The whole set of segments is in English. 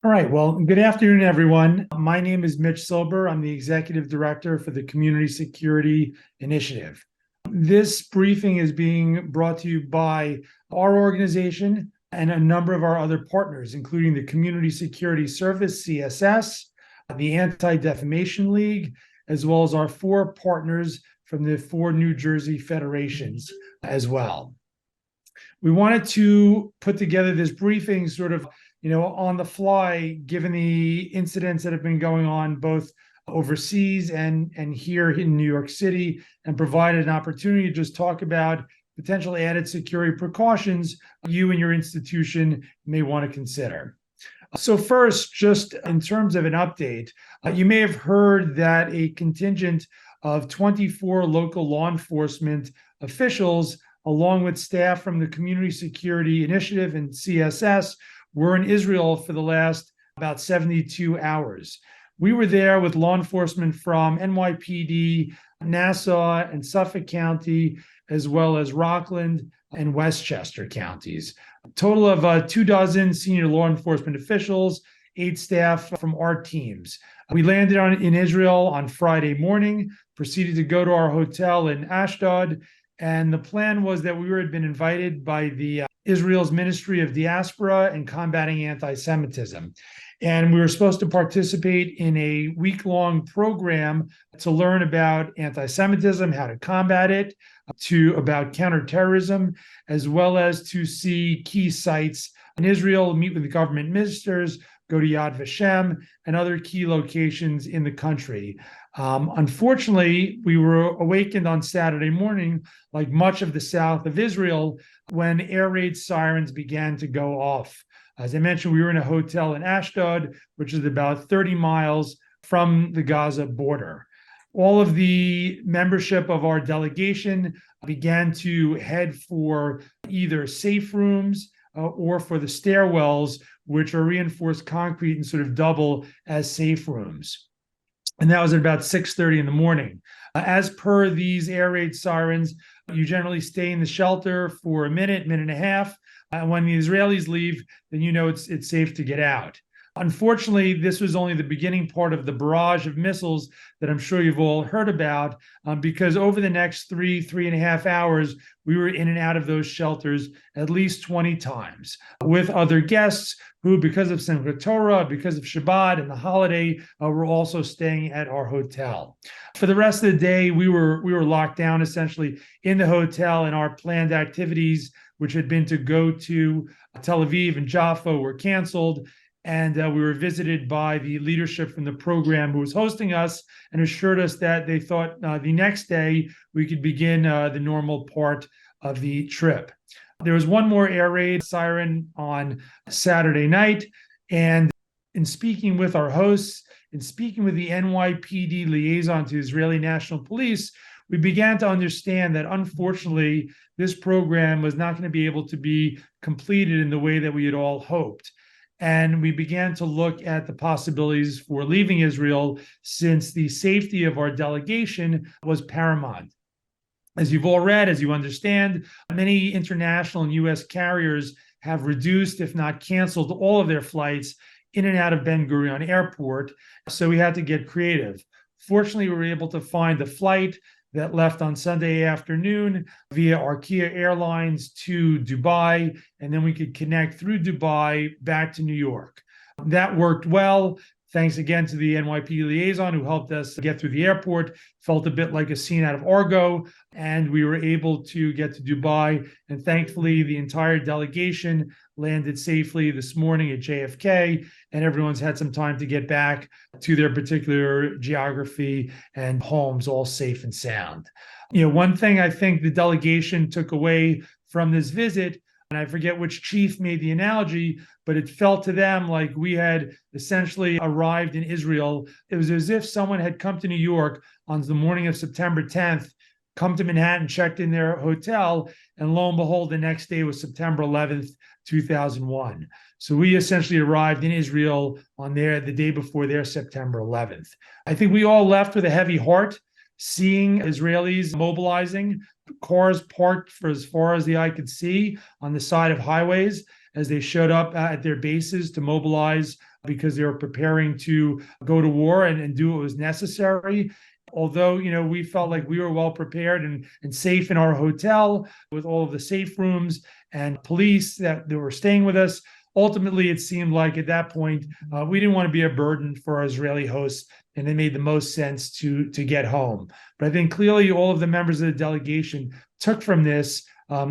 All right. Well, good afternoon, everyone. My name is Mitch Silber. I'm the Executive Director for the Community Security Initiative. This briefing is being brought to you by our organization and a number of our other partners, including the Community Security Service, CSS, the Anti-Defamation League, as well as our four partners from the four New Jersey federations as well. We wanted to put together this briefing sort of on the fly, given the incidents that have been going on both overseas and here in New York City, and provided an opportunity to just talk about potential added security precautions you and your institution may want to consider. So first, just in terms of an update, you may have heard that a contingent of 24 local law enforcement officials, along with staff from the Community Security Initiative and CSS, were in Israel for the last about 72 hours. We were there with law enforcement from NYPD, Nassau, and Suffolk County, as well as Rockland and Westchester counties. A total of 24 senior law enforcement officials, 8 staff from our teams. We landed in Israel on Friday morning, proceeded to go to our hotel in Ashdod, and the plan was that we had been invited by the Israel's Ministry of Diaspora and Combating Anti-Semitism. And we were supposed to participate in a week-long program to learn about anti-Semitism, how to combat it, about counterterrorism, as well as to see key sites in Israel, meet with the government ministers, go to Yad Vashem, and other key locations in the country. Unfortunately, we were awakened on Saturday morning, like much of the south of Israel, when air raid sirens began to go off. As I mentioned, we were in a hotel in Ashdod, which is about 30 miles from the Gaza border. All of the membership of our delegation began to head for either safe rooms or for the stairwells, which are reinforced concrete and sort of double as safe rooms. And that was at about 6:30 in the morning. As per these air raid sirens, you generally stay in the shelter for a minute and a half. When the Israelis leave, then it's safe to get out. Unfortunately, this was only the beginning part of the barrage of missiles that I'm sure you've all heard about, because over the next 3.5 hours, we were in and out of those shelters at least 20 times with other guests who, because of Simchat Torah, because of Shabbat and the holiday, were also staying at our hotel. For the rest of the day, we were locked down essentially in the hotel, and our planned activities, which had been to go to Tel Aviv and Jaffa, were canceled. And we were visited by the leadership from the program who was hosting us and assured us that they thought the next day we could begin the normal part of the trip. There was one more air raid siren on Saturday night. And in speaking with our hosts, in speaking with the NYPD liaison to Israeli National Police, we began to understand that unfortunately, this program was not going to be able to be completed in the way that we had all hoped. And we began to look at the possibilities for leaving Israel, since the safety of our delegation was paramount. As you've all read, as you understand, many international and U.S. carriers have reduced, if not canceled, all of their flights in and out of Ben Gurion Airport. So we had to get creative. Fortunately, we were able to find a flight that left on Sunday afternoon via Arkia Airlines to Dubai, and then we could connect through Dubai back to New York. That worked well. Thanks again to the NYPD liaison who helped us get through the airport. Felt a bit like a scene out of Argo, and we were able to get to Dubai. And thankfully, the entire delegation landed safely this morning at JFK, and everyone's had some time to get back to their particular geography and homes, all safe and sound. One thing I think the delegation took away from this visit, and I forget which chief made the analogy, but it felt to them like we had essentially arrived in Israel. It was as if someone had come to New York on the morning of September 10th, come to Manhattan, checked in their hotel, and lo and behold, the next day was September 11th, 2001. So we essentially arrived in Israel the day before their September 11th. I think we all left with a heavy heart, seeing Israelis mobilizing, cars parked for as far as the eye could see on the side of highways as they showed up at their bases to mobilize because they were preparing to go to war and do what was necessary. Although, we felt like we were well prepared and safe in our hotel with all of the safe rooms and police that were staying with us. Ultimately, it seemed like at that point, we didn't want to be a burden for our Israeli hosts, and it made the most sense to get home. But I think clearly all of the members of the delegation took from this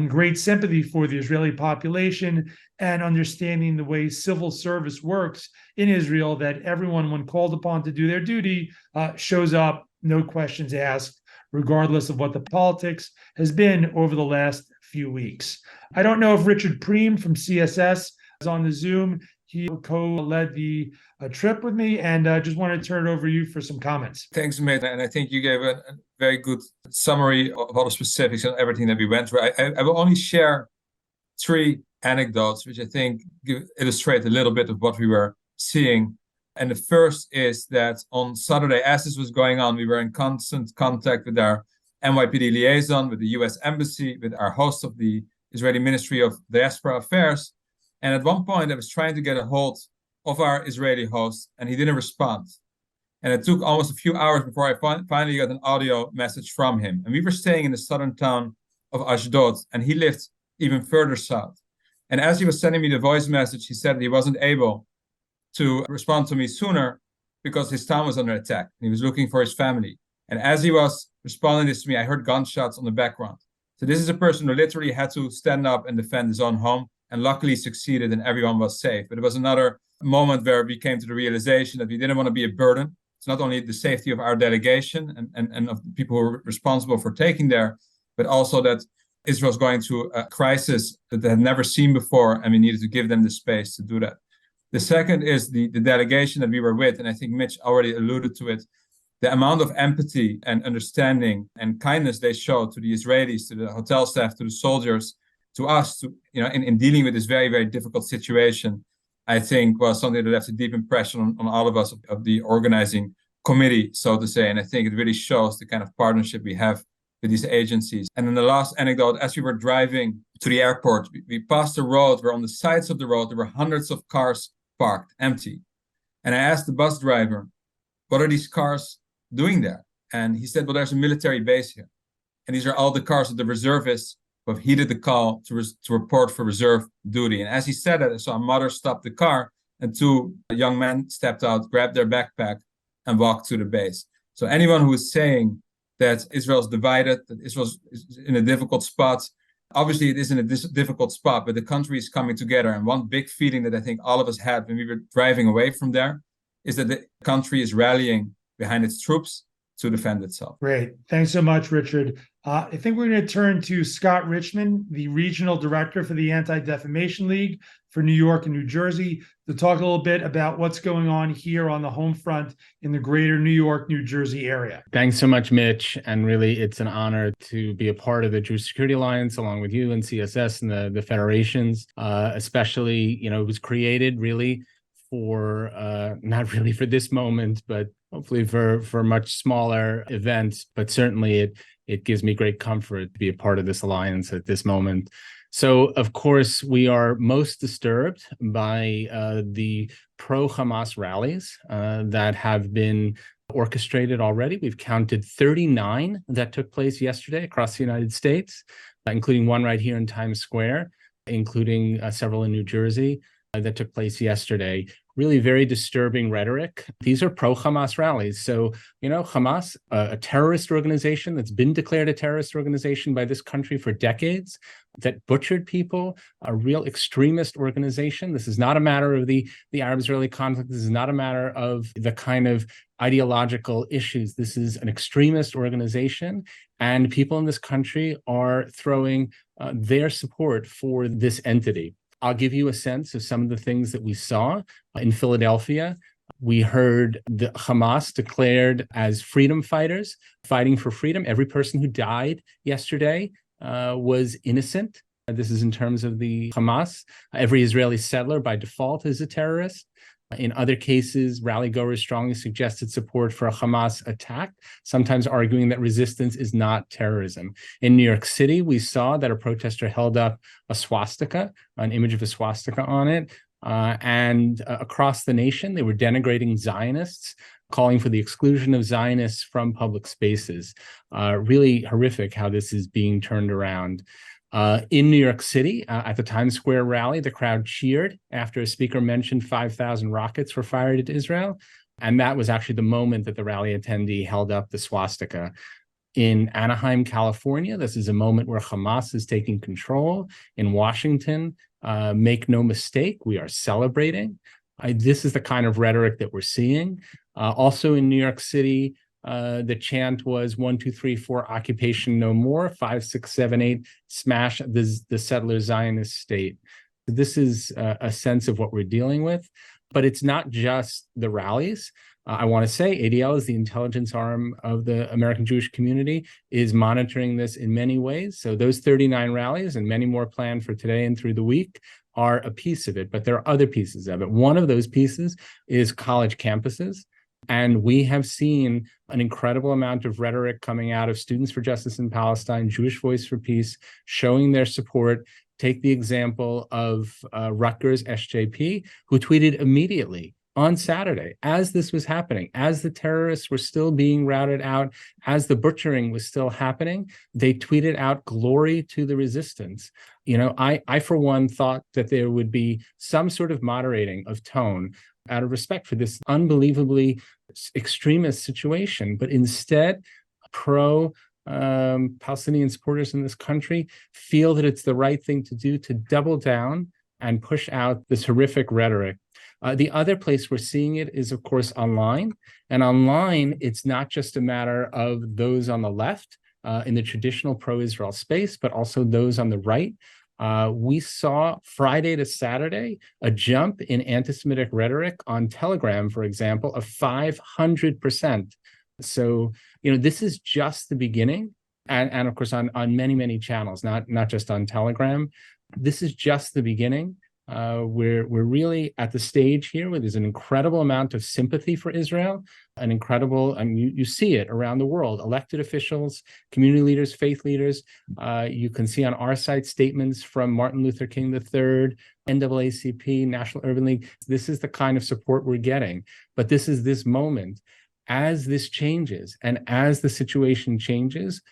great sympathy for the Israeli population and understanding the way civil service works in Israel, that everyone, when called upon to do their duty, shows up, no questions asked, regardless of what the politics has been over the last few weeks. I don't know if Richard Preem from CSS is on the Zoom. He co-led the trip with me, and just want to turn it over to you for some comments. Thanks, Amit. And I think you gave a very good summary of all the specifics and everything that we went through. I will only share 3 anecdotes, which I think illustrate a little bit of what we were seeing. And the first is that on Saturday, as this was going on, we were in constant contact with our NYPD liaison, with the US Embassy, with our host of the Israeli Ministry of Diaspora Affairs. And at one point, I was trying to get a hold of our Israeli host, and he didn't respond. And it took almost a few hours before I finally got an audio message from him. And we were staying in the southern town of Ashdod, and he lived even further south. And as he was sending me the voice message, he said that he wasn't able to respond to me sooner because his town was under attack. And he was looking for his family. And as he was responding this to me, I heard gunshots on the background. So this is a person who literally had to stand up and defend his own home, and luckily succeeded and everyone was safe. But it was another moment where we came to the realization that we didn't want to be a burden. It's not only the safety of our delegation and of the people who are responsible for taking there, but also that Israel's going through a crisis that they had never seen before, and we needed to give them the space to do that. The second is the delegation that we were with, and I think Mitch already alluded to it, the amount of empathy and understanding and kindness they showed to the Israelis, to the hotel staff, to the soldiers, to us, in dealing with this very, very difficult situation, I think was something that left a deep impression on all of us of the organizing committee, so to say. And I think it really shows the kind of partnership we have with these agencies. And then the last anecdote, as we were driving to the airport, we passed a road where on the sides of the road, there were hundreds of cars parked, empty. And I asked the bus driver, what are these cars doing there? And he said, well, there's a military base here. And these are all the cars of the reservists who have heeded the call to report for reserve duty. And as he said that, I saw a mother stop the car, and 2 young men stepped out, grabbed their backpack, and walked to the base. So anyone who is saying that Israel's divided, that Israel's in a difficult spot, obviously it is in a difficult spot, but the country is coming together. And one big feeling that I think all of us had when we were driving away from there is that the country is rallying behind its troops to defend itself. Great. Thanks so much, Richard. I think we're going to turn to Scott Richmond, the Regional Director for the Anti-Defamation League for New York and New Jersey, to talk a little bit about what's going on here on the home front in the greater New York, New Jersey area. Thanks so much, Mitch. And really, it's an honor to be a part of the Jewish Security Alliance, along with you and CSS and the federations, especially, it was created really for not really for this moment, but hopefully for much smaller events. But certainly it gives me great comfort to be a part of this alliance at this moment. So, of course, we are most disturbed by the pro-Hamas rallies that have been orchestrated already. We've counted 39 that took place yesterday across the United States, including one right here in Times Square, including several in New Jersey that took place yesterday. Really very disturbing rhetoric. These are pro-Hamas rallies. So, Hamas, a terrorist organization that's been declared a terrorist organization by this country for decades, that butchered people, a real extremist organization. This is not a matter of the Arab-Israeli conflict. This is not a matter of the kind of ideological issues. This is an extremist organization, and people in this country are throwing their support for this entity. I'll give you a sense of some of the things that we saw in Philadelphia. We heard the Hamas declared as freedom fighters, fighting for freedom. Every person who died yesterday was innocent. This is in terms of the Hamas. Every Israeli settler by default is a terrorist. In other cases, rally-goers strongly suggested support for a Hamas attack, sometimes arguing that resistance is not terrorism. In New York City, we saw that a protester held up a swastika, an image of a swastika on it, And across the nation, they were denigrating Zionists, calling for the exclusion of Zionists from public spaces. Really horrific how this is being turned around. In New York City, at the Times Square rally, the crowd cheered after a speaker mentioned 5,000 rockets were fired at Israel. And that was actually the moment that the rally attendee held up the swastika. In Anaheim, California, this is a moment where Hamas is taking control. In Washington, make no mistake, we are celebrating. This is the kind of rhetoric that we're seeing. Also in New York City, the chant was 1, 2, 3, 4, occupation no more, 5, 6, 7, 8, smash the settler Zionist state. This is a sense of what we're dealing with, but it's not just the rallies. I want to say ADL is the intelligence arm of the American Jewish community, is monitoring this in many ways. So those 39 rallies and many more planned for today and through the week are a piece of it, but there are other pieces of it. One of those pieces is college campuses. And we have seen an incredible amount of rhetoric coming out of Students for Justice in Palestine, Jewish Voice for Peace, showing their support. Take the example of Rutgers SJP, who tweeted immediately on Saturday, as this was happening, as the terrorists were still being routed out, as the butchering was still happening, they tweeted out glory to the resistance. I for one thought that there would be some sort of moderating of tone out of respect for this unbelievably extremist situation, but instead, Palestinian supporters in this country feel that it's the right thing to do to double down and push out this horrific rhetoric. The other place we're seeing it is, of course, online. And online, it's not just a matter of those on the left in the traditional pro-Israel space, but also those on the right. We saw Friday to Saturday a jump in anti-Semitic rhetoric on Telegram, for example, of 500%. So, this is just the beginning. And of course, on many, many channels, not just on Telegram. This is just the beginning. We're really at the stage here where there's an incredible amount of sympathy for Israel, and you see it around the world, elected officials, community leaders, faith leaders. You can see on our site statements from Martin Luther King III, NAACP, National Urban League. This is the kind of support we're getting. But this is this moment. As this changes and as the situation changes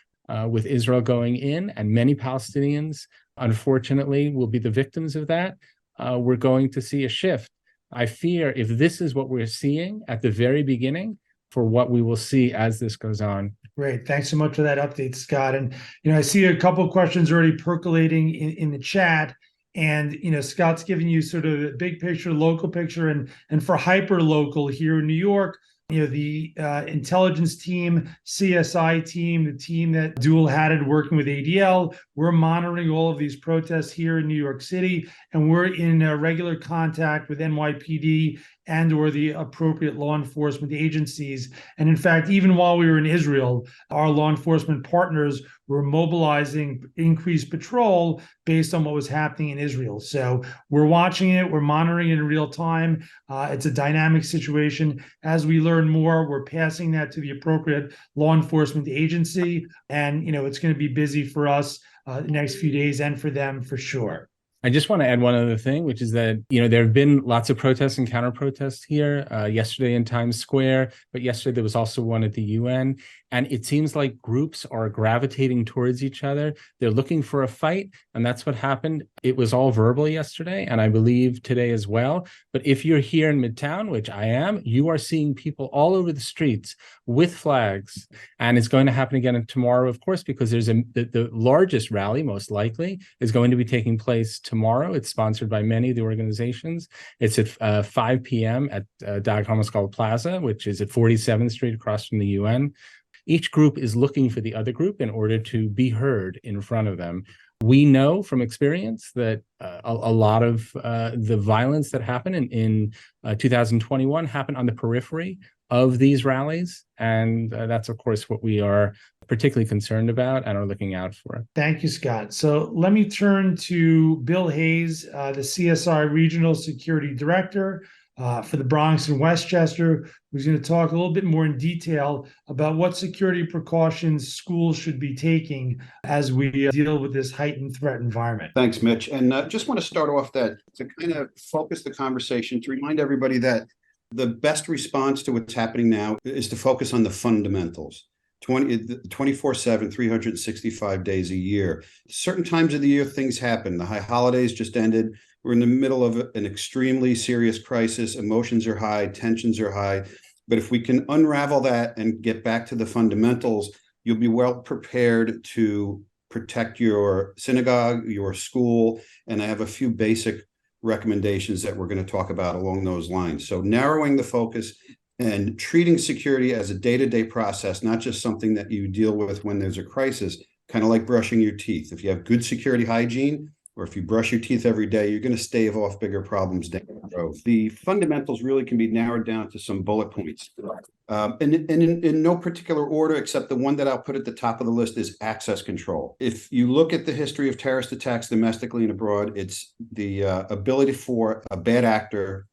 with Israel going in, and many Palestinians, unfortunately, will be the victims of that, we're going to see a shift. I fear if this is what we're seeing at the very beginning, for what we will see as this goes on. Great. Thanks so much for that update, Scott. And, I see a couple of questions already percolating in the chat. And, Scott's giving you sort of a big picture, local picture, and for hyper local here in New York, the intelligence team, CSI team, the team that dual-hatted working with ADL, we're monitoring all of these protests here in New York City, and we're in regular contact with NYPD and or the appropriate law enforcement agencies. And in fact, even while we were in Israel, our law enforcement partners were mobilizing increased patrol based on what was happening in Israel. So we're watching it, we're monitoring it in real time. It's a dynamic situation. As we learn more, we're passing that to the appropriate law enforcement agency. And, it's going to be busy for us the next few days, and for them for sure. I just want to add one other thing, which is that, there have been lots of protests and counter protests here yesterday in Times Square, but yesterday there was also one at the UN. And it seems like groups are gravitating towards each other. They're looking for a fight, and that's what happened. It was all verbal yesterday, and I believe today as well. But if you're here in Midtown, which I am, you are seeing people all over the streets with flags. And it's going to happen again tomorrow, of course, because there's the largest rally, most likely, is going to be taking place tomorrow. It's sponsored by many of the organizations. It's at 5 p.m. at Dag Hammarskjöld Plaza, which is at 47th Street across from the UN. Each group is looking for the other group in order to be heard in front of them. We know from experience that a lot of the violence that happened in 2021 happened on the periphery of these rallies. And that's, of course, what we are particularly concerned about and are looking out for. Thank you, Scott. So let me turn to Bill Hayes, the CSI Regional Security Director. for the Bronx and Westchester, who's going to talk a little bit more in detail about what security precautions schools should be taking as we deal with this heightened threat environment. Thanks, Mitch. And just want to start off that to kind of focus the conversation to remind everybody that the best response to what's happening now is to focus on the fundamentals. 24/7, 365 days a year. Certain times of the year, things happen. The high holidays just ended. We're in the middle of an extremely serious crisis. Emotions are high, tensions are high. But if we can unravel that and get back to the fundamentals, you'll be well prepared to protect your synagogue, your school. And I have a few basic recommendations that we're going to talk about along those lines. So narrowing the focus and treating security as a day-to-day process, not just something that you deal with when there's a crisis, kind of like brushing your teeth. If you have good security hygiene, or if you brush your teeth every day, you're going to stave off bigger problems down the road. The fundamentals really can be narrowed down to some bullet points. And in no particular order, except the one that I'll put at the top of the list is access control. If you look at the history of terrorist attacks domestically and abroad, it's the ability for a bad actor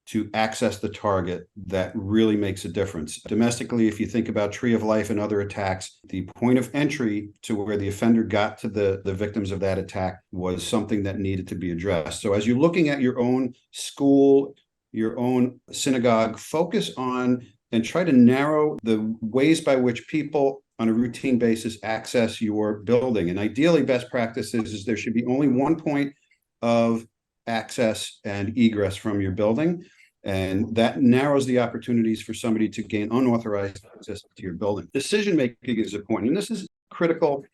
to access the target that really makes a difference. Domestically, if you think about Tree of Life and other attacks, the point of entry to where the offender got to the victims of that attack was something that needed to be addressed. So as you're looking at your own school, your own synagogue, focus on and try to narrow the ways by which people on a routine basis access your building. And ideally, best practices is there should be only one point of access and egress from your building, and that narrows the opportunities for somebody to gain unauthorized access to your building. Decision making is important, and this is critical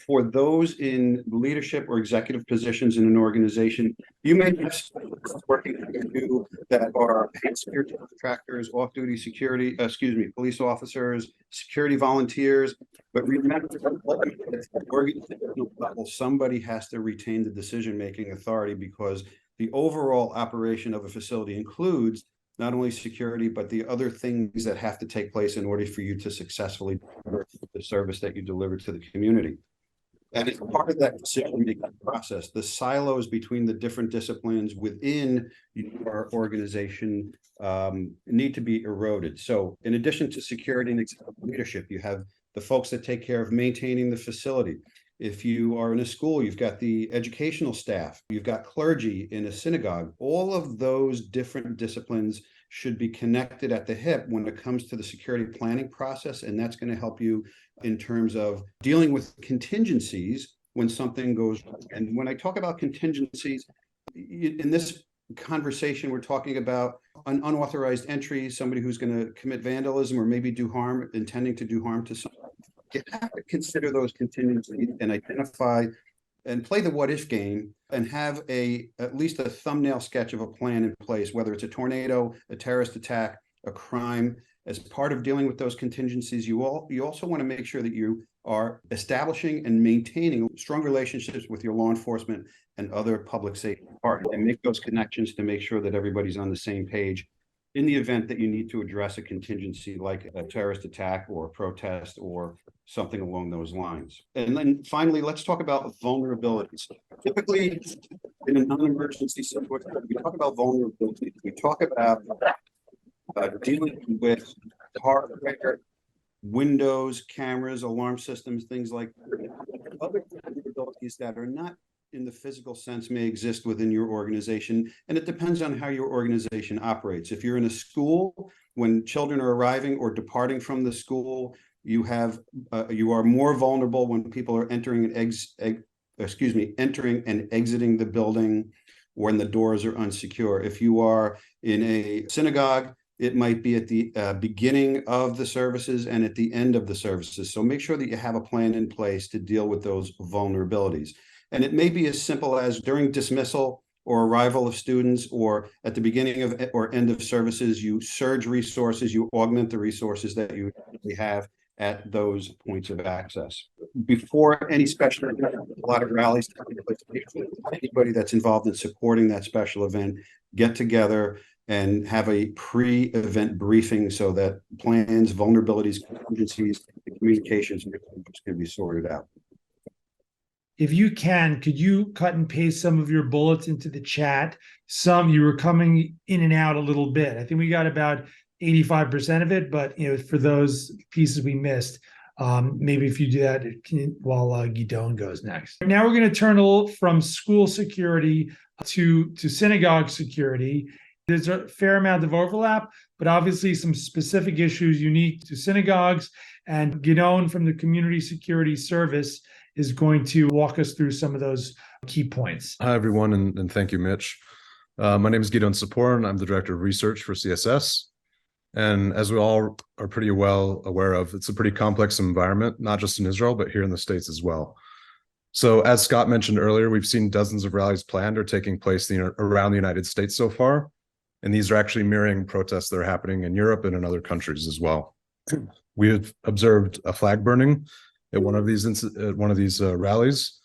for those in leadership or executive positions in an organization. You may have working for you that are paid security contractors, off-duty security, police officers, security volunteers. But remember, at the organizational level, somebody has to retain the decision-making authority, because the overall operation of a facility includes not only security, but the other things that have to take place in order for you to successfully deliver the service that you deliver to the community. And as part of that decision-making process, the silos between the different disciplines within your organization need to be eroded. So in addition to security and leadership, you have the folks that take care of maintaining the facility. If you are in a school, you've got the educational staff, you've got clergy in a synagogue. All of those different disciplines should be connected at the hip when it comes to the security planning process. And that's going to help you in terms of dealing with contingencies when something goes wrong. And when I talk about contingencies, in this conversation, we're talking about an unauthorized entry, somebody who's going to commit vandalism or maybe do harm, intending to do harm to someone. You have to consider those contingencies and identify and play the what if game and have at least a thumbnail sketch of a plan in place, whether it's a tornado, a terrorist attack, a crime. As part of dealing with those contingencies, you also want to make sure that you are establishing and maintaining strong relationships with your law enforcement and other public safety partners, and make those connections to make sure that everybody's on the same page in the event that you need to address a contingency like a terrorist attack or a protest or something along those lines. And then finally, let's talk about vulnerabilities. Typically, in a non-emergency situation, we talk about vulnerabilities. We talk about dealing with hardware, windows, cameras, alarm systems, things like that. Other vulnerabilities that are not in the physical sense may exist within your organization, and it depends on how your organization operates. If you're in a school, when children are arriving or departing from the school, you are more vulnerable when people are entering and exiting the building, or when the doors are unsecure. If you are in a synagogue, it might be at the beginning of the services and at the end of the services. So make sure that you have a plan in place to deal with those vulnerabilities. And it may be as simple as during dismissal or arrival of students, or at the beginning of or end of services, you surge resources, you augment the resources that you have at those points of access. Before any special event, a lot of rallies, anybody that's involved in supporting that special event, get together and have a pre-event briefing so that plans, vulnerabilities, contingencies, and communications can be sorted out. if you can, could you cut and paste some of your bullets into the chat? You were coming in and out a little bit. I think we got about 85% of it, but for those pieces we missed, maybe if you do that while Guidon goes next. Now we're going to turn a little from school security to synagogue security. There's a fair amount of overlap, but obviously some specific issues unique to synagogues. And Guidon from the Community Security Service is going to walk us through some of those key points. Hi, everyone, and thank you, Mitch. My name is Guidon Sapor, and I'm the Director of Research for CSS. And as we all are pretty well aware of, it's a pretty complex environment, not just in Israel, but here in the States as well. So as Scott mentioned earlier, we've seen dozens of rallies planned or taking place around the United States so far. And these are actually mirroring protests that are happening in Europe and in other countries as well. We have observed a flag burning at one of these rallies.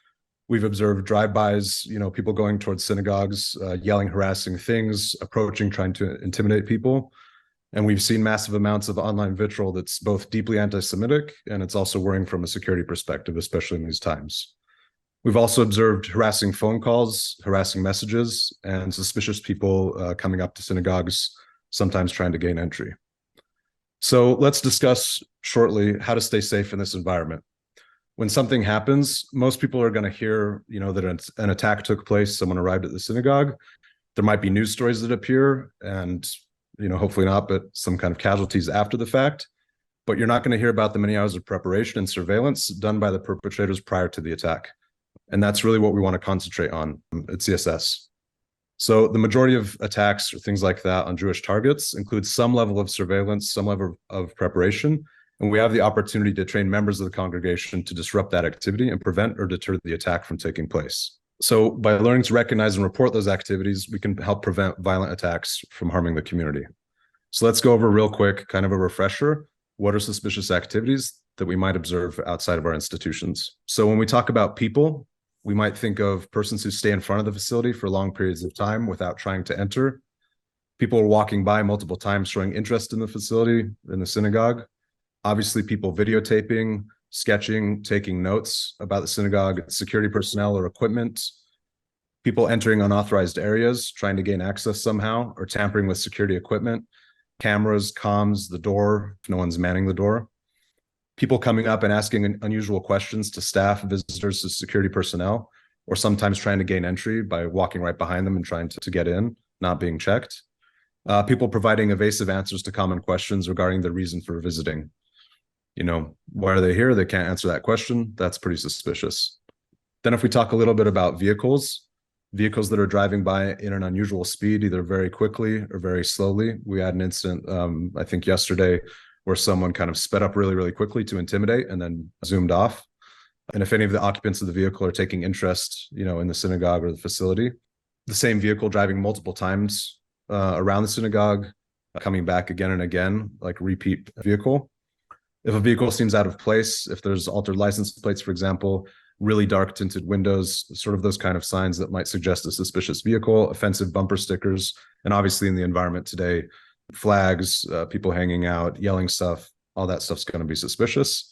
We've observed drive-bys, people going towards synagogues, yelling, harassing things, approaching, trying to intimidate people. And we've seen massive amounts of online vitriol that's both deeply anti-Semitic and it's also worrying from a security perspective, especially in these times. We've also observed harassing phone calls, harassing messages, and suspicious people coming up to synagogues, sometimes trying to gain entry. So let's discuss shortly how to stay safe in this environment. When something happens, most people are going to hear, that an attack took place, someone arrived at the synagogue. There might be news stories that appear and, hopefully not, but some kind of casualties after the fact. But you're not going to hear about the many hours of preparation and surveillance done by the perpetrators prior to the attack. And that's really what we want to concentrate on at CSS. So the majority of attacks or things like that on Jewish targets include some level of surveillance, some level of preparation, and we have the opportunity to train members of the congregation to disrupt that activity and prevent or deter the attack from taking place. So by learning to recognize and report those activities, we can help prevent violent attacks from harming the community. So let's go over real quick, kind of a refresher. What are suspicious activities that we might observe outside of our institutions? So when we talk about people, we might think of persons who stay in front of the facility for long periods of time without trying to enter. People are walking by multiple times showing interest in the facility, in the synagogue. Obviously, people videotaping, sketching, taking notes about the synagogue, security personnel or equipment. People entering unauthorized areas, trying to gain access somehow, or tampering with security equipment, cameras, comms, the door, if no one's manning the door. People coming up and asking unusual questions to staff, visitors, to security personnel, or sometimes trying to gain entry by walking right behind them and trying to get in, not being checked. People providing evasive answers to common questions regarding the reason for visiting. Why are they here? They can't answer that question. That's pretty suspicious. Then if we talk a little bit about vehicles that are driving by in an unusual speed, either very quickly or very slowly. We had an incident, I think yesterday, where someone kind of sped up really, really quickly to intimidate and then zoomed off. And if any of the occupants of the vehicle are taking interest, in the synagogue or the facility, the same vehicle driving multiple times around the synagogue, coming back again and again, like repeat vehicle. If a vehicle seems out of place, if there's altered license plates, for example, really dark tinted windows, sort of those kind of signs that might suggest a suspicious vehicle, offensive bumper stickers, and obviously in the environment today, flags, people hanging out, yelling stuff, all that stuff's going to be suspicious.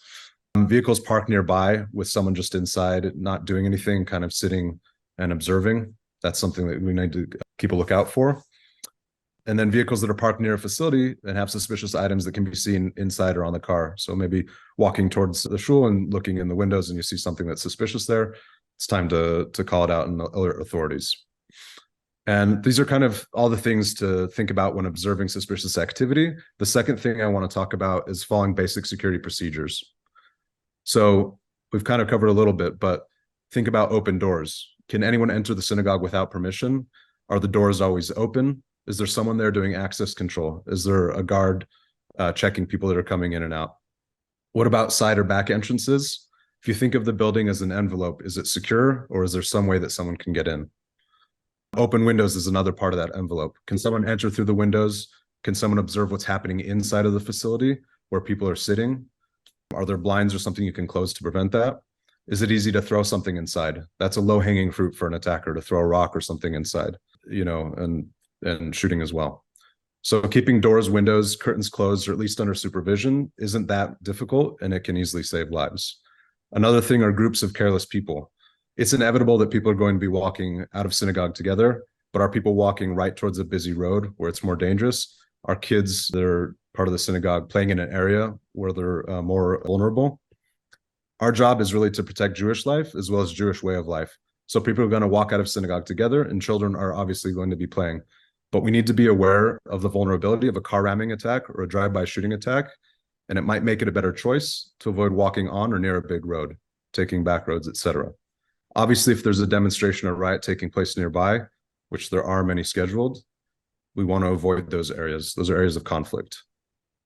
Vehicles parked nearby with someone just inside, not doing anything, kind of sitting and observing. That's something that we need to keep a lookout for. And then vehicles that are parked near a facility and have suspicious items that can be seen inside or on the car. So maybe walking towards the shul and looking in the windows and you see something that's suspicious there, it's time to call it out and alert authorities. And these are kind of all the things to think about when observing suspicious activity. The second thing I want to talk about is following basic security procedures. So we've kind of covered a little bit, but think about open doors. Can anyone enter the synagogue without permission? Are the doors always open? Is there someone there doing access control? Is there a guard checking people that are coming in and out? What about side or back entrances? If you think of the building as an envelope, is it secure or is there some way that someone can get in? Open windows is another part of that envelope. Can someone enter through the windows? Can someone observe what's happening inside of the facility where people are sitting? Are there blinds or something you can close to prevent that? Is it easy to throw something inside? That's a low-hanging fruit for an attacker, to throw a rock or something inside, and shooting as well. So keeping doors, windows, curtains closed, or at least under supervision isn't that difficult, and it can easily save lives. Another thing are groups of careless people. It's inevitable that people are going to be walking out of synagogue together, but are people walking right towards a busy road where it's more dangerous? Are kids that are part of the synagogue playing in an area where they're more vulnerable? Our job is really to protect Jewish life as well as Jewish way of life. So people are going to walk out of synagogue together, and children are obviously going to be playing. But we need to be aware of the vulnerability of a car ramming attack or a drive-by shooting attack, and it might make it a better choice to avoid walking on or near a big road, taking back roads, etc. Obviously, if there's a demonstration or riot taking place nearby, which there are many scheduled, we want to avoid those areas. Those are areas of conflict.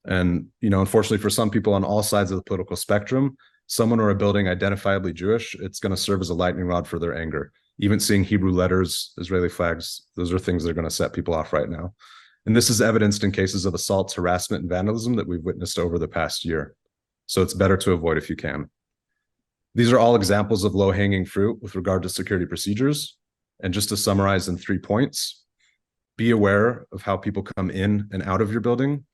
And, unfortunately for some people on all sides of the political spectrum, someone or a building identifiably Jewish, it's going to serve as a lightning rod for their anger. Even seeing Hebrew letters, Israeli flags, those are things that are going to set people off right now. And this is evidenced in cases of assaults, harassment, and vandalism that we've witnessed over the past year. So it's better to avoid if you can. These are all examples of low-hanging fruit with regard to security procedures. And just to summarize in 3 points, be aware of how people come in and out of your building.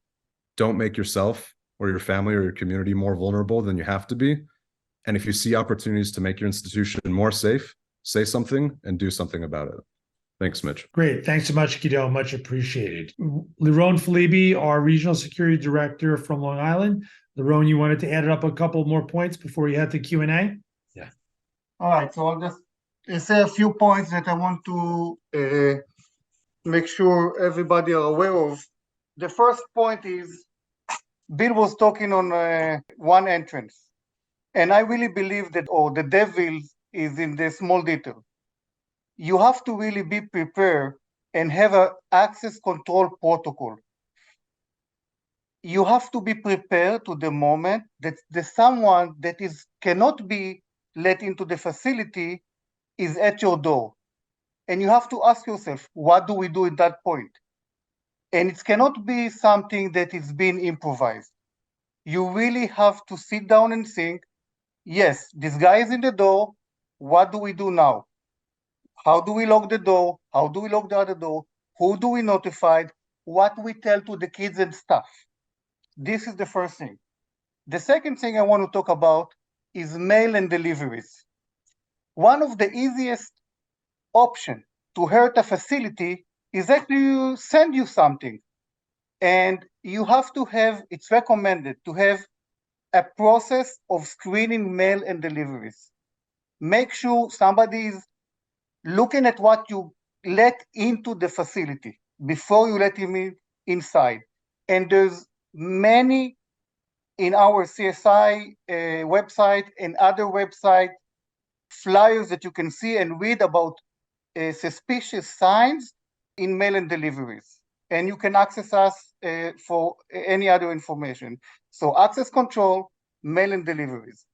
Don't make yourself or your family or your community more vulnerable than you have to be. And if you see opportunities to make your institution more safe, say something and do something about it. Thanks, Mitch. Great. Thanks so much, Guido. Much appreciated. Liron Felibi, our Regional Security Director from Long Island. Liron, you wanted to add up a couple more points before you head to Q&A? Yeah. All right. So I'll just say a few points that I want to make sure everybody are aware of. The first point is Bill was talking on one entrance. And I really believe that the devil is in the small detail. You have to really be prepared and have an access control protocol. You have to be prepared to the moment that someone that cannot be let into the facility is at your door. And you have to ask yourself, what do we do at that point? And it cannot be something that is being improvised. You really have to sit down and think, yes, this guy is in the door. What do we do now? How do we lock the door? How do we lock the other door? Who do we notify? What we tell to the kids and staff? This is the first thing. The second thing I want to talk about is mail and deliveries. One of the easiest options to hurt a facility is actually send you something. And you have to have, it's recommended to have a process of screening mail and deliveries. Make sure somebody is looking at what you let into the facility before you let him inside. And there's many in our CSI website and other website flyers that you can see and read about suspicious signs in mail and deliveries. And you can access us for any other information. So access control, mail and deliveries.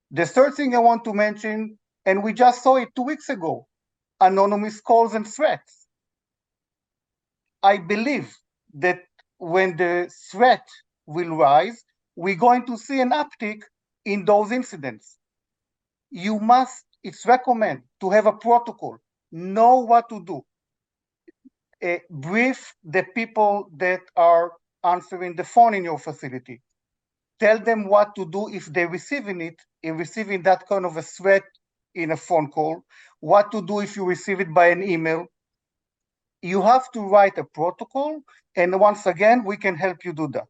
The third thing I want to mention, and we just saw it 2 weeks ago, anonymous calls and threats. I believe that when the threat will rise, we're going to see an uptick in those incidents. You must, it's recommended to have a protocol, know what to do. Brief the people that are answering the phone in your facility. Tell them what to do if they're receiving that kind of a threat in a phone call, what to do if you receive it by an email. You have to write a protocol, and once again, we can help you do that.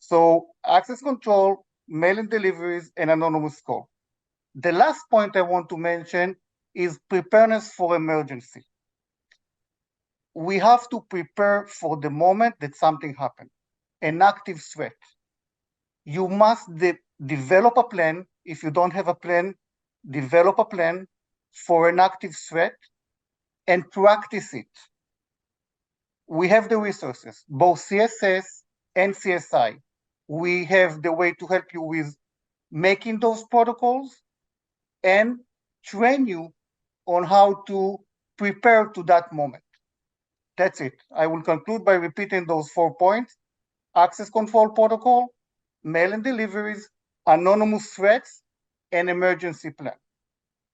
So access control, mail and deliveries, and anonymous call. The last point I want to mention is preparedness for emergency. We have to prepare for the moment that something happened, an active threat. You must develop a plan. If you don't have a plan, develop a plan for an active threat and practice it. We have the resources, both CSS and CSI. We have the way to help you with making those protocols and train you on how to prepare to that moment. That's it. I will conclude by repeating those 4 points: access control protocol, mail and deliveries, anonymous threats, and emergency plan.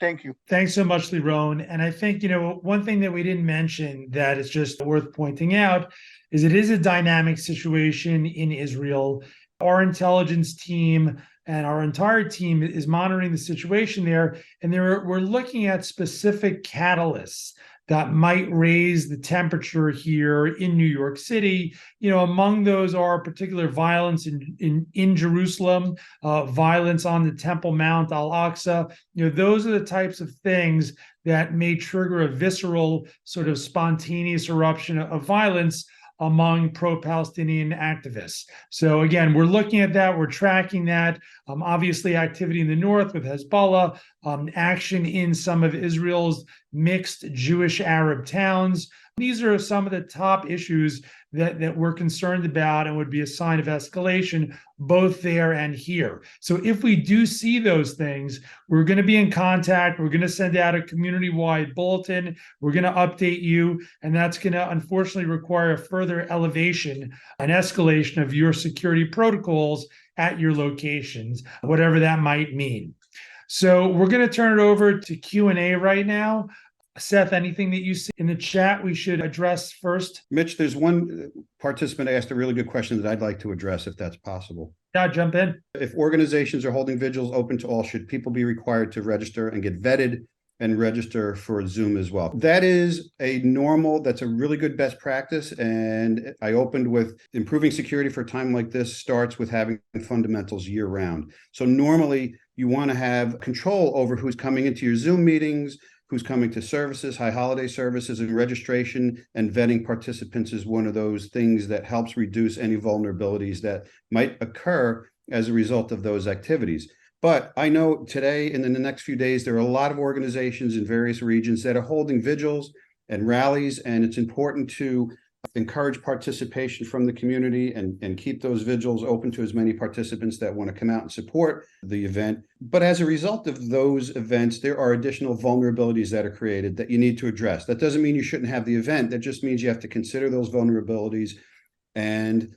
Thank you. Thanks so much, Liron. And I think, one thing that we didn't mention that is just worth pointing out is it is a dynamic situation in Israel. Our intelligence team and our entire team is monitoring the situation there. And we're looking at specific catalysts that might raise the temperature here in New York City. Among those are particular violence in Jerusalem, violence on the Temple Mount, Al-Aqsa. Those are the types of things that may trigger a visceral sort of spontaneous eruption of violence among pro-Palestinian activists. So again, we're looking at that, we're tracking that. Obviously, activity in the north with Hezbollah, action in some of Israel's mixed Jewish-Arab towns. These are some of the top issues that we're concerned about and would be a sign of escalation both there and here. So if we do see those things, we're going to be in contact. We're going to send out a community-wide bulletin. We're going to update you, and that's going to unfortunately require a further elevation and escalation of your security protocols at your locations, whatever that might mean. So we're going to turn it over to Q&A right now. Seth, anything that you see in the chat we should address first? Mitch, there's one participant asked a really good question that I'd like to address, if that's possible. Yeah, jump in. If organizations are holding vigils open to all, should people be required to register and get vetted and register for Zoom as well? That's a really good best practice. And I opened with improving security for a time like this starts with having fundamentals year round. So normally you want to have control over who's coming into your Zoom meetings, who's coming to services, high holiday services, and registration and vetting participants is one of those things that helps reduce any vulnerabilities that might occur as a result of those activities. But I know today and in the next few days, there are a lot of organizations in various regions that are holding vigils and rallies, and it's important to encourage participation from the community and keep those vigils open to as many participants that want to come out and support the event. But as a result of those events, there are additional vulnerabilities that are created that you need to address. That doesn't mean you shouldn't have the event. That just means you have to consider those vulnerabilities and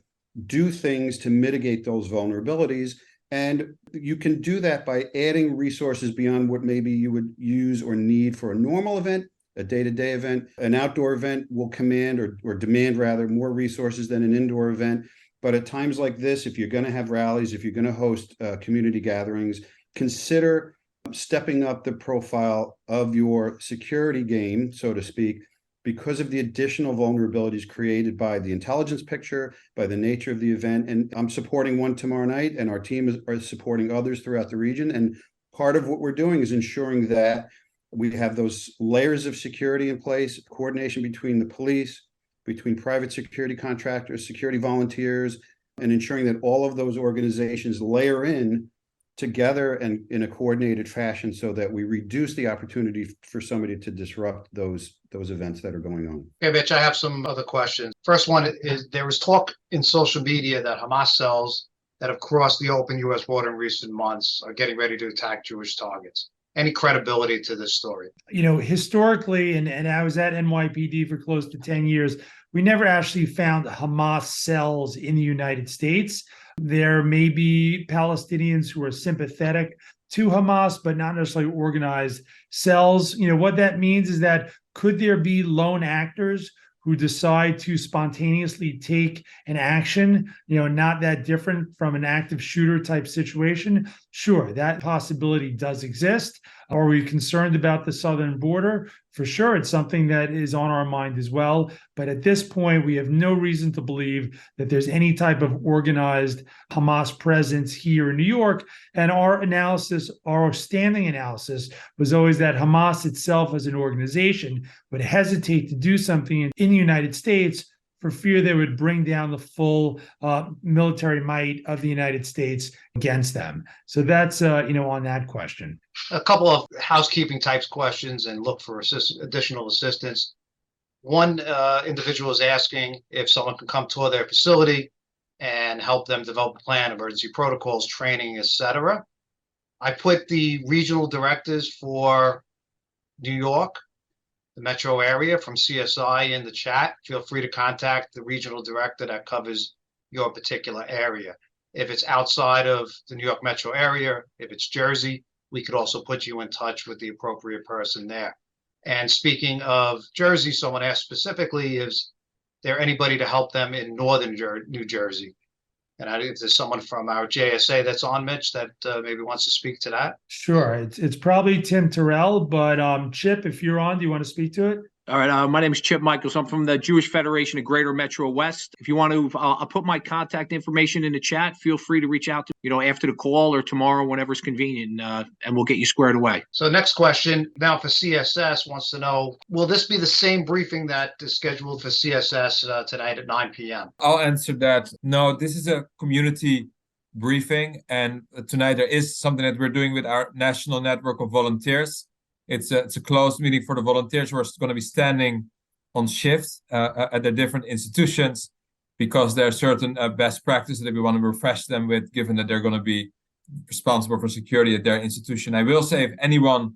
do things to mitigate those vulnerabilities. And you can do that by adding resources beyond what maybe you would use or need for a normal event. A day-to-day event. An outdoor event will command or demand rather more resources than an indoor event. But at times like this, if you're going to have rallies, if you're going to host community gatherings, consider stepping up the profile of your security game, so to speak, because of the additional vulnerabilities created by the intelligence picture, by the nature of the event. And I'm supporting one tomorrow night, and our team is supporting others throughout the region. And part of what we're doing is ensuring that we have those layers of security in place, coordination between the police, between private security contractors, security volunteers, and ensuring that all of those organizations layer in together and in a coordinated fashion so that we reduce the opportunity for somebody to disrupt those events that are going on. Okay, Mitch, I have some other questions. First one is, there was talk in social media that Hamas cells that have crossed the open U.S. border in recent months are getting ready to attack Jewish targets. Any credibility to this story? Historically, and I was at NYPD for close to 10 years, we never actually found Hamas cells in the United States. There may be Palestinians who are sympathetic to Hamas, but not necessarily organized cells. What that means is that could there be lone actors who decide to spontaneously take an action, not that different from an active shooter type situation? Sure, that possibility does exist. Are we concerned about the southern border? For sure, it's something that is on our mind as well. But at this point, we have no reason to believe that there's any type of organized Hamas presence here in New York. And our standing analysis was always that Hamas itself as an organization would hesitate to do something in the United States for fear they would bring down the full military might of the United States against them. So that's, on that question. A couple of housekeeping types questions and look for additional assistance. One individual is asking if someone can come tour their facility and help them develop a plan, emergency protocols, training, etc. I put the regional directors for New York, the metro area from CSI in the chat. Feel free to contact the regional director that covers your particular area. If it's outside of the New York metro area, if it's Jersey, we could also put you in touch with the appropriate person there. And speaking of Jersey, someone asked specifically, is there anybody to help them in northern New Jersey? And if there's someone from our JSA that's on, Mitch, that maybe wants to speak to that. Sure, it's probably Tim Terrell, but Chip, if you're on, do you want to speak to it? All right. My name is Chip Michaels. I'm from the Jewish Federation of Greater Metro West. If you want to, I'll put my contact information in the chat. Feel free to reach out to, after the call or tomorrow, whenever's convenient, and we'll get you squared away. So next question now for CSS wants to know, will this be the same briefing that is scheduled for CSS tonight at 9 p.m.? I'll answer that. No, this is a community briefing, and tonight there is something that we're doing with our national network of volunteers. It's a closed meeting for the volunteers who are going to be standing on shift at their different institutions, because there are certain best practices that we want to refresh them with, given that they're going to be responsible for security at their institution. I will say, if anyone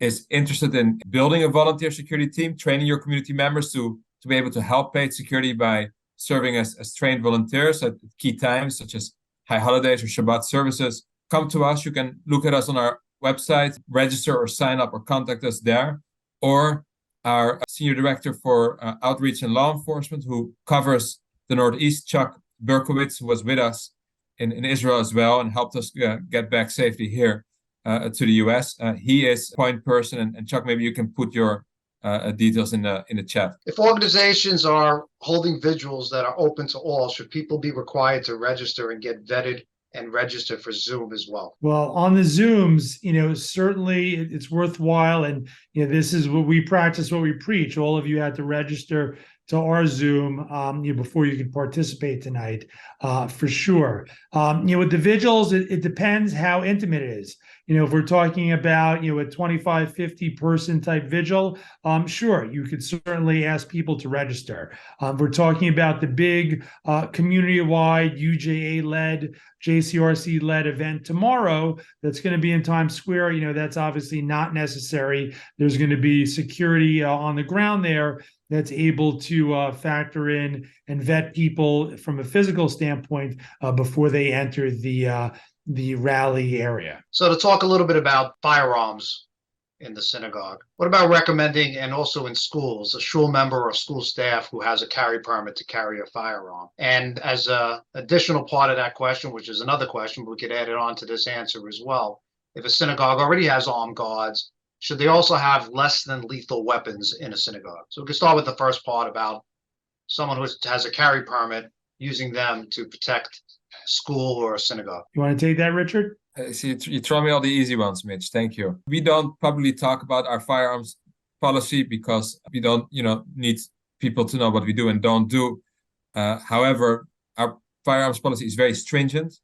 is interested in building a volunteer security team, training your community members to be able to help paid security by serving as trained volunteers at key times, such as high holidays or Shabbat services, come to us. You can look at us on our website, register or sign up or contact us there. Or our Senior Director for Outreach and Law Enforcement, who covers the Northeast, Chuck Berkowitz, who was with us in Israel as well and helped us get back safely here to the US. He is point person, and Chuck, maybe you can put your details in the chat. If organizations are holding vigils that are open to all, should people be required to register and get vetted and register for Zoom as well? Well, on the Zooms, certainly it's worthwhile. And, this is what we practice, what we preach. All of you had to register to our Zoom before you could participate tonight, for sure. With the vigils, it depends how intimate it is. If we're talking about, a 25, 50 person type vigil, sure, you could certainly ask people to register. We're talking about the big community-wide UJA-led, JCRC-led event tomorrow that's going to be in Times Square. That's obviously not necessary. There's going to be security on the ground there that's able to factor in and vet people from a physical standpoint before they enter the rally area. So to talk a little bit about firearms in the synagogue, what about recommending, and also in schools, a shul member or school staff who has a carry permit to carry a firearm? And as an additional part of that question, which is another question, but we could add it on to this answer as well, if a synagogue already has armed guards, should they also have less than lethal weapons in a synagogue? So we can start with the first part about someone who has a carry permit, using them to protect school or a synagogue. You want to take that, Richard? See, you throw me all the easy ones, Mitch. Thank you. We don't probably talk about our firearms policy because we don't, need people to know what we do and don't do. However, our firearms policy is very stringent.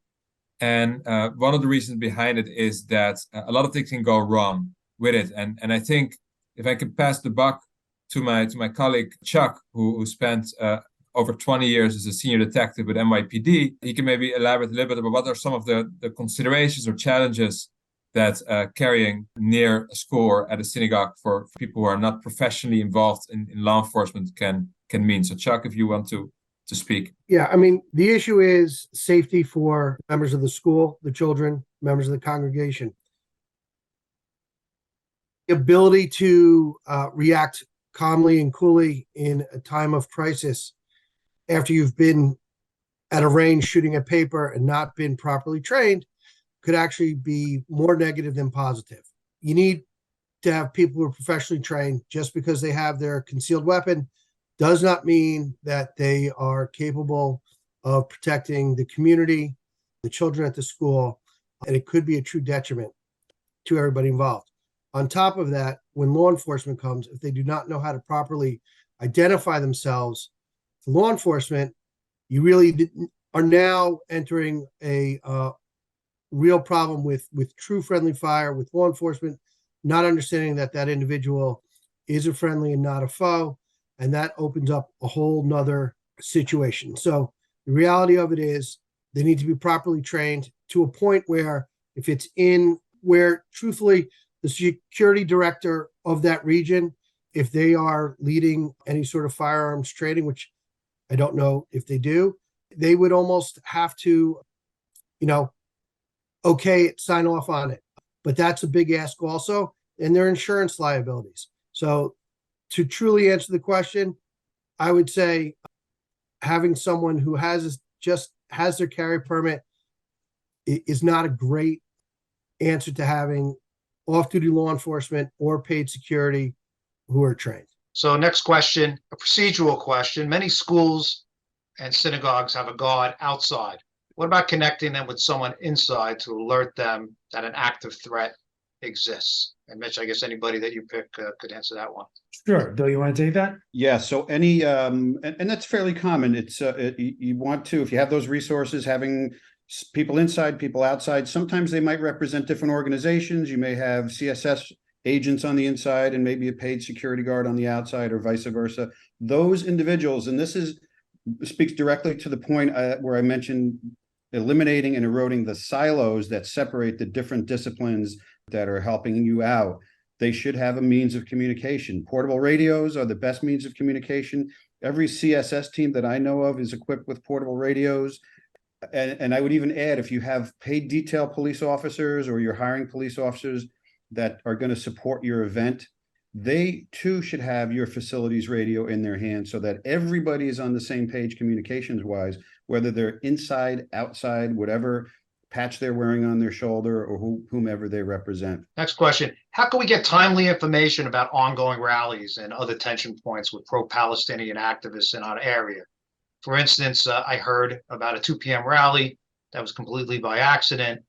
And one of the reasons behind it is that a lot of things can go wrong with it. And I think if I could pass the buck to my colleague, Chuck, who spent over 20 years as a senior detective with NYPD, he can maybe elaborate a little bit about what are some of the considerations or challenges that carrying near a school or at a synagogue for people who are not professionally involved in law enforcement can mean. So Chuck, if you want to speak. Yeah, I mean, the issue is safety for members of the school, the children, members of the congregation. The ability to react calmly and coolly in a time of crisis after you've been at a range shooting a paper and not been properly trained could actually be more negative than positive. You need to have people who are professionally trained. Just because they have their concealed weapon does not mean that they are capable of protecting the community, the children at the school, and it could be a true detriment to everybody involved. On top of that, when law enforcement comes, if they do not know how to properly identify themselves to law enforcement, you really are now entering a real problem with true friendly fire, with law enforcement not understanding that individual is a friendly and not a foe. And that opens up a whole nother situation. So the reality of it is they need to be properly trained to a point where if it's where truthfully the security director of that region, if they are leading any sort of firearms training, which I don't know if they do, they would almost have to, sign off on it. But that's a big ask also, and their insurance liabilities. So to truly answer the question, I would say having someone who just has their carry permit is not a great answer to having off-duty law enforcement or paid security who are trained. So next question, a procedural question. Many schools and synagogues have a guard outside. What about connecting them with someone inside to alert them that an active threat exists? And Mitch, I guess anybody that you pick could answer that one. Sure. Bill, you want to take that? Yeah, so any and that's fairly common. It's you want to, if you have those resources, having people inside, people outside. Sometimes they might represent different organizations. You may have CSS agents on the inside and maybe a paid security guard on the outside, or vice versa. Those individuals, and this speaks directly to the point where I mentioned eliminating and eroding the silos that separate the different disciplines that are helping you out. They should have a means of communication. Portable radios are the best means of communication. Every CSS team that I know of is equipped with portable radios. And I would even add, if you have paid detail police officers or you're hiring police officers that are going to support your event, they too should have your facilities radio in their hands so that everybody is on the same page communications wise, whether they're inside, outside, whatever patch they're wearing on their shoulder, or whomever they represent. Next question. How can we get timely information about ongoing rallies and other tension points with pro-Palestinian activists in our area? For instance, I heard about a 2 p.m. rally that was completely by accident.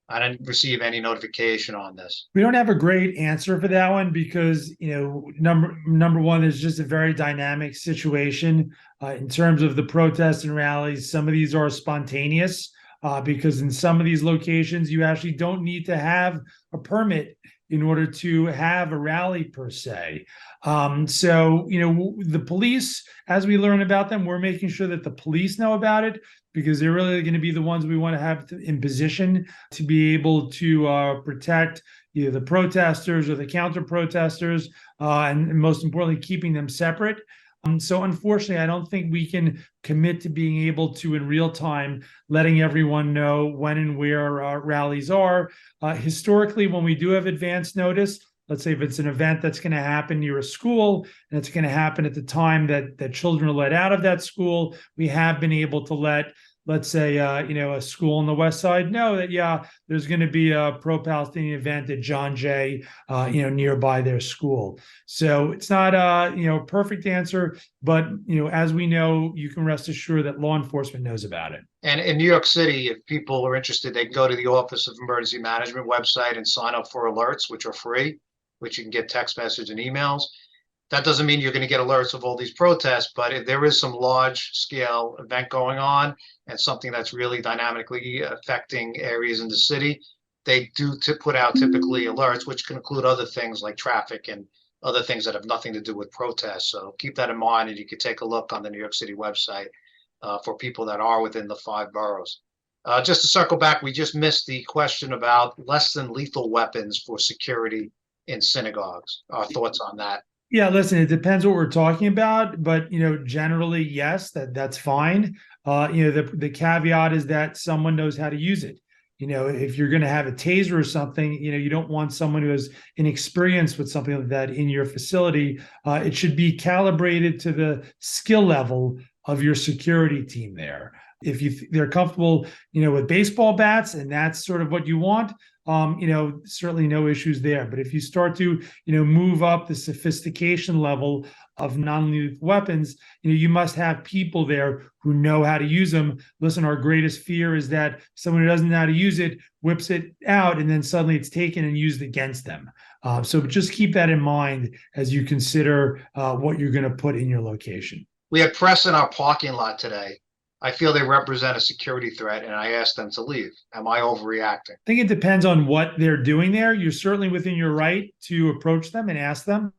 I didn't receive any notification on this. We don't have a great answer for that one because, number one, there's just a very dynamic situation in terms of the protests and rallies. Some of these are spontaneous because in some of these locations, you actually don't need to have a permit in order to have a rally per se. So, the police, as we learn about them, we're making sure that the police know about it, because they're really going to be the ones we want to have in position to be able to protect either the protesters or the counter protesters, and most importantly, keeping them separate. So unfortunately, I don't think we can commit to being able to, in real time, letting everyone know when and where rallies are. Historically, when we do have advance notice, let's say if it's an event that's going to happen near a school and it's going to happen at the time that children are let out of that school, we have been able to let, let's say, a school on the west side know that, there's going to be a pro-Palestinian event at John Jay, nearby their school. So it's not a, perfect answer, but, as we know, you can rest assured that law enforcement knows about it. And in New York City, if people are interested, they can go to the Office of Emergency Management website and sign up for alerts, which are free, which you can get text message and emails. That doesn't mean you're going to get alerts of all these protests, but if there is some large scale event going on and something that's really dynamically affecting areas in the city, they do put out typically alerts, which can include other things like traffic and other things that have nothing to do with protests. So keep that in mind, and you can take a look on the New York City website for people that are within the 5 boroughs. Just to circle back, we just missed the question about less than lethal weapons for security in synagogues. Our thoughts on that? Yeah, listen, it depends what we're talking about, but generally, yes, that's fine. The caveat is that someone knows how to use it. If you're going to have a taser or something, you don't want someone who has inexperienced with something like that in your facility. It should be calibrated to the skill level of your security team there. If they're comfortable, with baseball bats and that's sort of what you want, certainly no issues there. But if you start to, move up the sophistication level of non-lethal weapons, you must have people there who know how to use them. Listen, our greatest fear is that someone who doesn't know how to use it whips it out and then suddenly it's taken and used against them. So just keep that in mind as you consider what you're going to put in your location. We had press in our parking lot today. I feel they represent a security threat, and I asked them to leave. Am I overreacting? I think it depends on what they're doing there. You're certainly within your right to approach them and ask them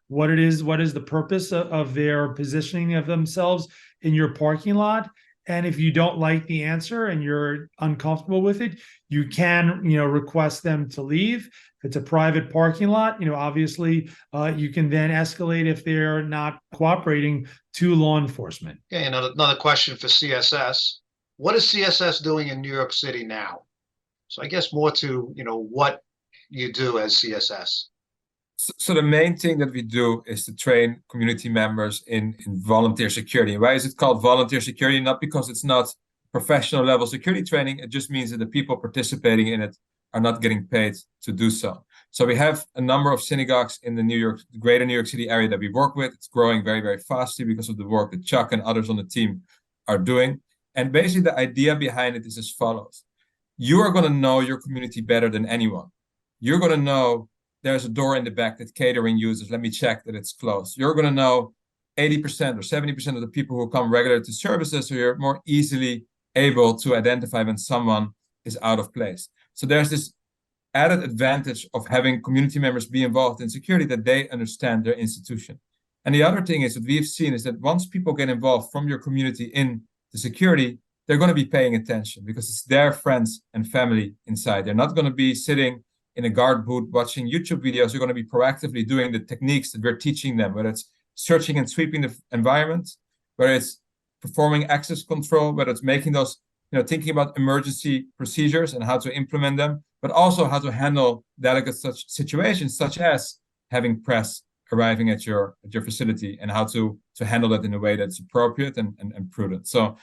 what is the purpose of their positioning of themselves in your parking lot. And if you don't like the answer and you're uncomfortable with it, you can, request them to leave. If it's a private parking lot, obviously you can then escalate if they're not cooperating to law enforcement. Okay, another question for CSS. What is CSS doing in New York City now? So I guess more to, what you do as CSS. So the main thing that we do is to train community members in volunteer security. Why is it called volunteer security? Not because it's not professional level security training. It just means that the people participating in it are not getting paid to do so. So we have a number of synagogues in the greater New York City area that we work with. It's growing very, very fastly because of the work that Chuck and others on the team are doing. And basically the idea behind it is as follows. You are going to know your community better than anyone. You're going to know there's a door in the back that catering uses. Let me check that it's closed. You're going to know 80% or 70% of the people who come regularly to services, so you're more easily able to identify when someone is out of place. So there's this added advantage of having community members be involved in security, that they understand their institution. And the other thing is that we've seen is that once people get involved from your community in the security, they're going to be paying attention because it's their friends and family inside. They're not going to be sitting in a guard booth watching YouTube videos. You're going to be proactively doing the techniques that we're teaching them, whether it's searching and sweeping the environment, whether it's performing access control, whether it's making those, thinking about emergency procedures and how to implement them, but also how to handle delicate such situations, such as having press arriving at your facility and how to handle that in a way that's appropriate and prudent. So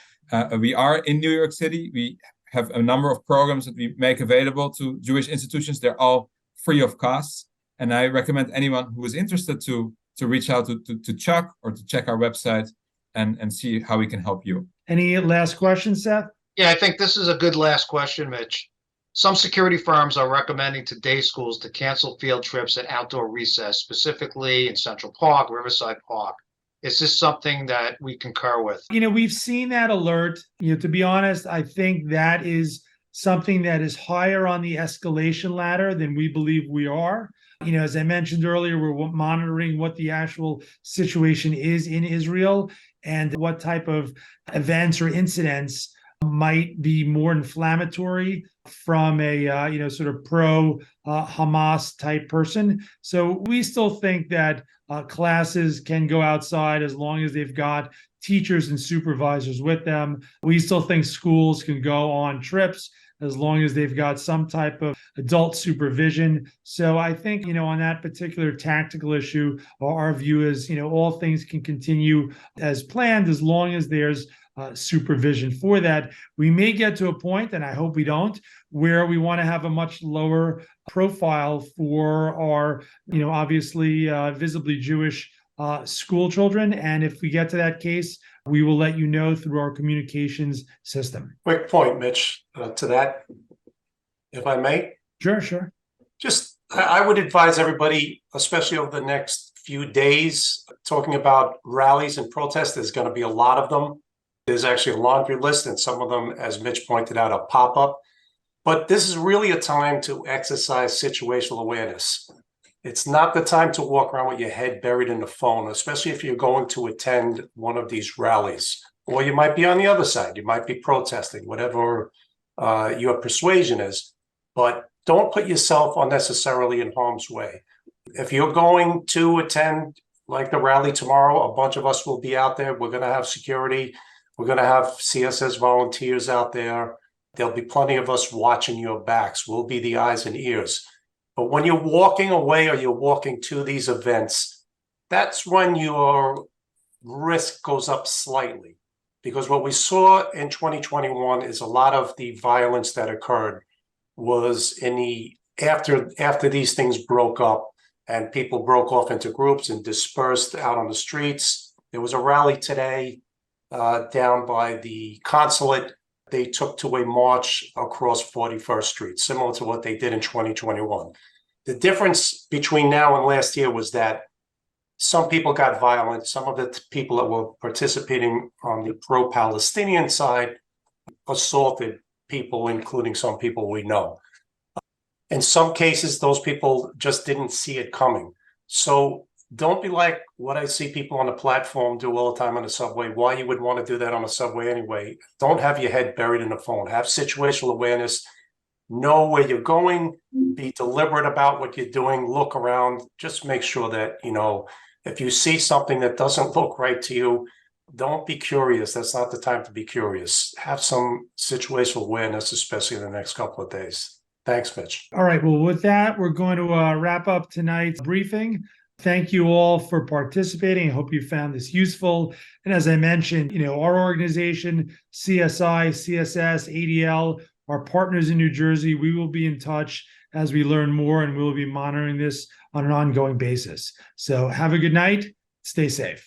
we are in New York City. We have a number of programs that we make available to Jewish institutions. They're all free of cost. And I recommend anyone who is interested to reach out to Chuck or to check our website and see how we can help you. Any last questions, Seth? Yeah, I think this is a good last question, Mitch. Some security firms are recommending to day schools to cancel field trips at outdoor recess, specifically in Central Park, Riverside Park. Is this something that we concur with? We've seen that alert. To be honest, I think that is something that is higher on the escalation ladder than we believe we are. As I mentioned earlier, we're monitoring what the actual situation is in Israel and what type of events or incidents might be more inflammatory from a sort of pro Hamas type person. So we still think that classes can go outside as long as they've got teachers and supervisors with them. We still think schools can go on trips as long as they've got some type of adult supervision. So I think, on that particular tactical issue, our view is, all things can continue as planned as long as there's supervision for that. We may get to a point, and I hope we don't, where we want to have a much lower profile for our, obviously visibly Jewish school children. And if we get to that case, we will let you know through our communications system. Quick point, Mitch, to that, if I may. Sure. Just, I would advise everybody, especially over the next few days, talking about rallies and protests. There's going to be a lot of them. There's actually a laundry list, and some of them, as Mitch pointed out, a pop-up. But this is really a time to exercise situational awareness. It's not the time to walk around with your head buried in the phone, especially if you're going to attend one of these rallies. Or you might be on the other side. You might be protesting, whatever your persuasion is. But don't put yourself unnecessarily in harm's way. If you're going to attend, like the rally tomorrow, a bunch of us will be out there. We're going to have security. We're going to have CSS volunteers out there. There'll be plenty of us watching your backs. We'll be the eyes and ears. But when you're walking away or you're walking to these events, that's when your risk goes up slightly. Because what we saw in 2021 is a lot of the violence that occurred was in the after these things broke up and people broke off into groups and dispersed out on the streets. There was a rally today down by the consulate. They took to a march across 41st Street, similar to what they did in 2021. The difference between now and last year was that some people got violent. Some of the people that were participating on the pro-Palestinian side assaulted people, including some people we know. In some cases, those people just didn't see it coming. So don't be like what I see people on the platform do all the time on the subway. Why you would want to do that on the subway anyway? Don't have your head buried in the phone. Have situational awareness. Know where you're going. Be deliberate about what you're doing. Look around. Just make sure that, if you see something that doesn't look right to you, don't be curious. That's not the time to be curious. Have some situational awareness, especially in the next couple of days. Thanks, Mitch. All right. Well, with that, we're going to wrap up tonight's briefing. Thank you all for participating. I hope you found this useful. And as I mentioned, our organization, CSI, CSS, ADL, our partners in New Jersey, we will be in touch as we learn more, and we'll be monitoring this on an ongoing basis. So have a good night. Stay safe.